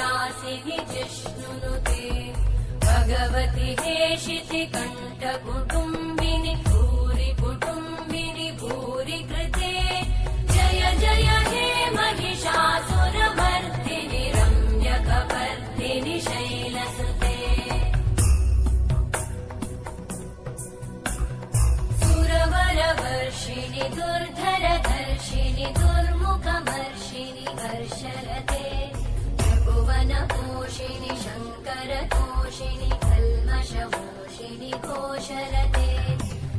विलासिनि जिष्णुनुते भगवति हेशिति कण्ठकुटुम्बिनि भूरि कुटुम्बिनि भूरि कृते जय जय हे महिषासुरमर्दिनि रम्यकपर्दिनि शैलसुते सुरवरवर्षिणि दुर्धरधर्षिणि दुर्मुखमर्षिणि हर्षरते त्रिभुवनपोषिणि शङ्करतोषिणि कल्मषमोषिणि घोषरते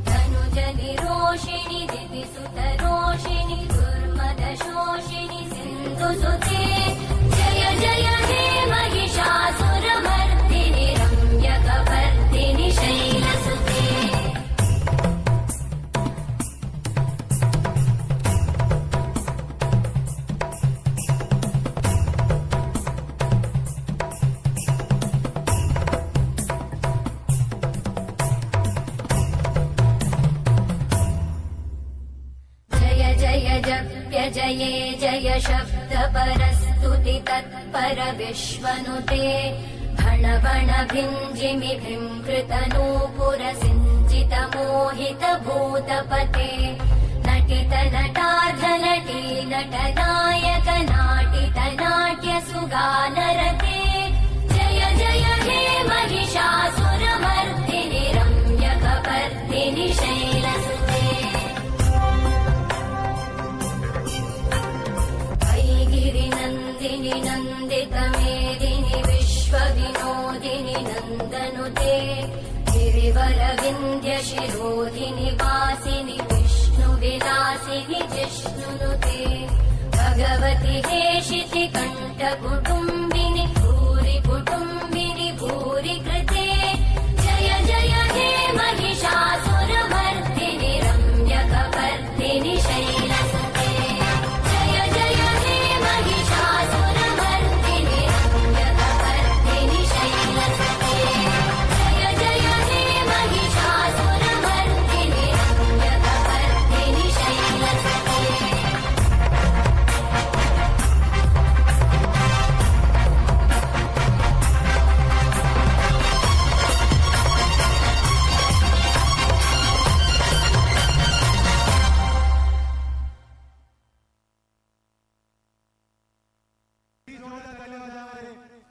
धनुजनिरोषिणि दितिसुतरोषिणि दुर्मदशोषिणि सिन्धुसुते जय जय हे महिषासुरमर्दिनि रम्यकपर्दिनि शैलसुते जये जय शब्दपरस्तुति तत्पर विश्वनुते भण भण भिञ्जिमि भृङ्कृतनूपुर सिञ्चित मोहित भूतपते नटित नटार्धनटी नटनायक नाटित नाट्य सुगानरते जय जय हे महिषासुरमर्दिनि रम्यकपर्दिनि शैलसुते गिरिनन्दिनि नन्दितमेदिनि विश्वविनोदिनि नन्दनुते गिरिवरविन्ध्यशिरोधिनि वासिनि विष्णुविलासिनि जिष्णुनुते भगवति हेशिति कण्ठकुटुम्बिनि भूरि कुटुम्बिनि भूरि कृते जय जय हे महिषासुरमर्दिनि रम्यकपर्दिनि शैलसुते जय जय हे महिषासुरमर्दिनि रम्यकपर्दिनि शैलसुते जय जय हे Mahishasuramardini रम्यकपर्दिनि शैलसुते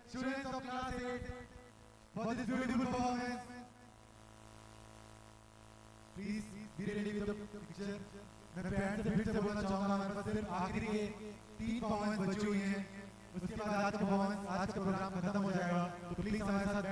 Students of class 8 for this beautiful performance. Please be ready with the picture. मैं पैंट से फिर से बोलना चाहूँगा हमारे पास सिर्फ आखिरी के 3 परफॉर्मेंस बची हुई हैं. उसके बाद आज का प्रोग्राम खत्म हो जाएगा. तो प्लीज हमारे साथ